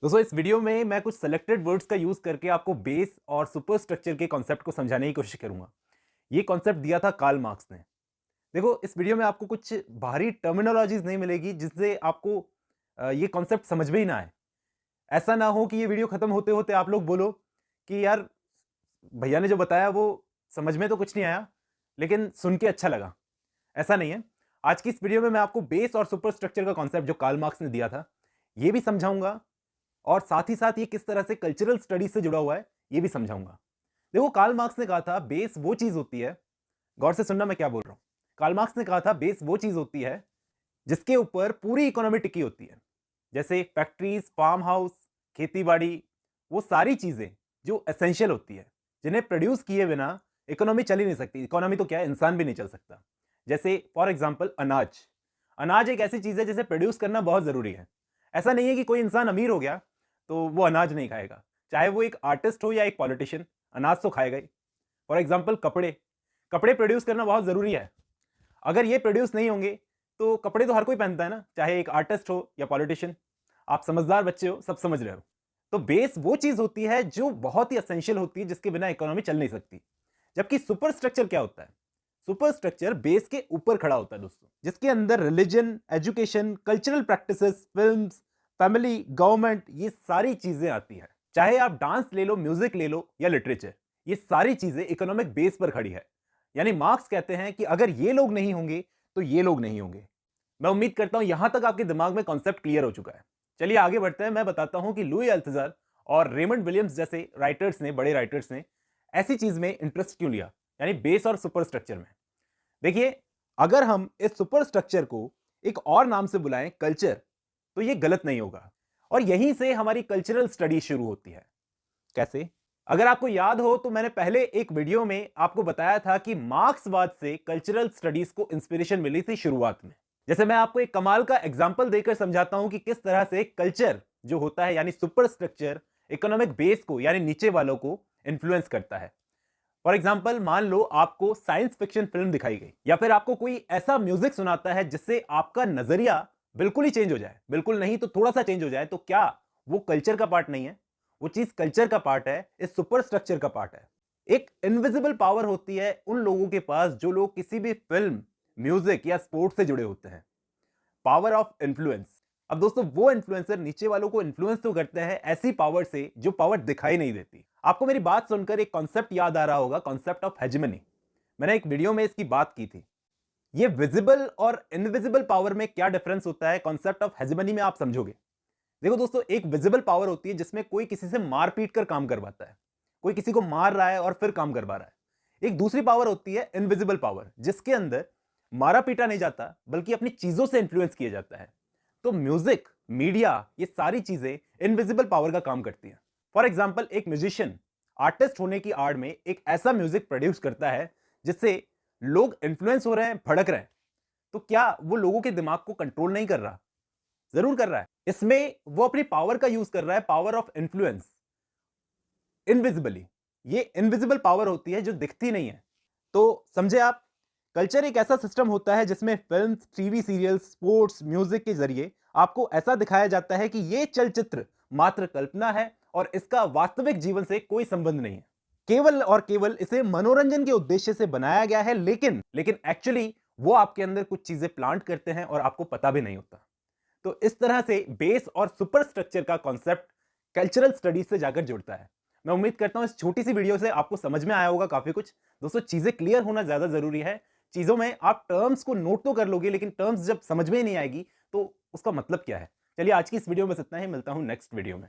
दोस्तों इस वीडियो में मैं कुछ सेलेक्टेड वर्ड्स का यूज करके आपको बेस और सुपर स्ट्रक्चर के कॉन्सेप्ट को समझाने की कोशिश करूंगा। ये कॉन्सेप्ट दिया था कार्ल मार्क्स ने। देखो इस वीडियो में आपको कुछ बाहरी टर्मिनोलॉजीज नहीं मिलेगी जिससे आपको ये कॉन्सेप्ट समझ में ही ना आए। ऐसा ना हो कि ये वीडियो खत्म होते होते आप लोग बोलो कि यार भैया ने जो बताया वो समझ में तो कुछ नहीं आया लेकिन सुन के अच्छा लगा। ऐसा नहीं है। आज की इस वीडियो में मैं आपको बेस और सुपर स्ट्रक्चर का कॉन्सेप्ट जो कार्ल मार्क्स ने दिया था ये भी समझाऊंगा और साथ ही साथ ये किस तरह से कल्चरल स्टडीज से जुड़ा हुआ है ये भी समझाऊंगा। देखो कार्ल मार्क्स ने कहा था बेस वो चीज होती है, गौर से सुनना मैं क्या बोल रहा हूं। कार्ल मार्क्स ने कहा था बेस वो चीज होती है जिसके ऊपर पूरी इकोनॉमी टिकी होती है, जैसे फैक्ट्रीज, फार्म हाउस, खेती बाड़ी, वो सारी चीजें जो एसेंशियल होती है, जिन्हें प्रोड्यूस किए बिना इकोनॉमी चल ही नहीं सकती। इकोनॉमी तो क्या है, इंसान भी नहीं चल सकता। जैसे फॉर एग्जाम्पल अनाज। अनाज एक ऐसी चीज है जिसे प्रोड्यूस करना बहुत जरूरी है। ऐसा नहीं है कि कोई इंसान अमीर हो गया तो वो अनाज नहीं खाएगा, चाहे वो एक आर्टिस्ट हो या एक पॉलिटिशियन, अनाज तो खाएगा ही। फॉर एग्जाम्पल कपड़े। कपड़े प्रोड्यूस करना बहुत जरूरी है। अगर ये प्रोड्यूस नहीं होंगे तो कपड़े तो हर कोई पहनता है ना, चाहे एक आर्टिस्ट हो या पॉलिटिशियन। आप समझदार बच्चे हो, सब समझ रहे हो। तो बेस वो चीज होती है जो बहुत ही असेंशियल होती है, जिसके बिना इकोनॉमी चल नहीं सकती। जबकि सुपर स्ट्रक्चर क्या होता है? सुपर स्ट्रक्चर बेस के ऊपर खड़ा होता है दोस्तों, जिसके अंदर religion, education, cultural practices, films, family, government, ये सारी चीजें आती है। चाहे आप डांस ले लो, म्यूजिक ले लो या लिटरेचर, ये सारी चीजें इकोनॉमिक बेस पर खड़ी है। यानी मार्क्स कहते हैं कि अगर ये लोग नहीं होंगे तो ये लोग नहीं होंगे। मैं उम्मीद करता हूं यहां तक आपके दिमाग में कॉन्सेप्ट क्लियर हो चुका है। चलिए आगे बढ़ते हैं। मैं बताता हूं कि लुई अल्थज़र और रेमंड विलियम्स जैसे राइटर्स ने, बड़े राइटर्स ने ऐसी चीज में इंटरेस्ट क्यों लिया, यानी बेस और सुपर स्ट्रक्चर में। देखिए, अगर हम इस सुपर स्ट्रक्चर को एक और नाम से बुलाएं, कल्चर, तो ये गलत नहीं होगा। और यहीं से हमारी कल्चरल स्टडी शुरू होती है। कैसे? अगर आपको याद हो तो मैंने पहले एक वीडियो में आपको बताया था कि मार्क्सवाद से कल्चरल स्टडीज को इंस्पिरेशन मिली थी शुरुआत में। जैसे मैं आपको एक कमाल का एग्जांपल देकर समझाता हूं कि किस तरह से कल्चर जो होता है, यानी सुपर स्ट्रक्चर, इकोनॉमिक बेस को, यानी नीचे वालों को इन्फ्लुएंस करता है। फॉर एग्जाम्पल, मान लो आपको साइंस फिक्शन फिल्म दिखाई गई या फिर आपको कोई ऐसा म्यूजिक सुनाता है जिससे आपका नजरिया बिल्कुल ही चेंज हो जाए, बिल्कुल नहीं तो थोड़ा सा चेंज हो जाए, तो क्या वो कल्चर का पार्ट नहीं है? वो चीज कल्चर का पार्ट है, इस सुपर स्ट्रक्चर का पार्ट है। एक इनविजिबल पावर होती है उन लोगों के पास जो लोग किसी भी फिल्म, म्यूजिक या स्पोर्ट्स से जुड़े होते हैं। Power of influence. अब दोस्तों, वो इन्फ्लुएंसर नीचे वालों को इन्फ्लुएंस तो करते हैं ऐसी पावर से जो पावर दिखाई नहीं देती। आपको मेरी बात सुनकर एक कॉन्सेप्ट याद आ रहा होगा, कॉन्सेप्ट ऑफ हेजेमनी। मैंने एक वीडियो में इसकी बात की थी। ये विजिबल और इनविजिबल पावर में क्या डिफरेंस होता है, कॉन्सेप्ट ऑफ हेजेमनी में आप समझोगे। देखो दोस्तों, एक विजिबल पावर होती है जिसमें कोई किसी से मार पीट कर काम करवाता है, कोई किसी को मार रहा है और फिर काम करवा रहा है। एक दूसरी पावर होती है इनविजिबल पावर, जिसके अंदर मारा पीटा नहीं जाता बल्कि अपनी चीजों से इंफ्लुएंस किया जाता है। तो म्यूजिक, मीडिया, ये सारी चीजें इनविजिबल पावर का काम करती हैं। फॉर एग्जाम्पल, एक म्यूजिशियन आर्टिस्ट होने की आड़ में एक ऐसा म्यूजिक प्रोड्यूस करता है जिससे लोग इन्फ्लुएंस हो रहे हैं, भड़क रहे हैं। तो क्या वो लोगों के दिमाग को कंट्रोल नहीं कर रहा? जरूर कर रहा है। इसमें वो अपनी पावर का यूज कर रहा है, पावर ऑफ इन्फ्लुएंस, इनविजिबली। ये इनविजिबल पावर होती है जो दिखती नहीं है। तो समझे आप, कल्चर एक ऐसा सिस्टम होता है जिसमें films, TV serials, sports, music के जरिए आपको ऐसा दिखाया जाता है कि ये चलचित्र मात्र कल्पना है और इसका वास्तविक जीवन से कोई संबंध नहीं है। केवल और केवल इसे मनोरंजन के उद्देश्य से बनाया गया है, लेकिन लेकिन एक्चुअली वो आपके अंदर कुछ चीजें प्लांट करते हैं और आपको पता भी नहीं होता। तो इस तरह से बेस और सुपर स्ट्रक्चर का कॉन्सेप्ट कल्चरल स्टडीज से जाकर जुड़ता है। मैं उम्मीद करता हूं इस छोटी सी वीडियो से आपको समझ में आया होगा काफी कुछ। दोस्तों, चीजें क्लियर होना ज्यादा जरूरी है। चीजों में आप टर्म्स को नोट तो कर लोगे, लेकिन टर्म्स जब समझ में ही नहीं आएगी तो उसका मतलब क्या है। चलिए आज की इस वीडियो में बस इतना ही, मिलता हूं नेक्स्ट वीडियो में।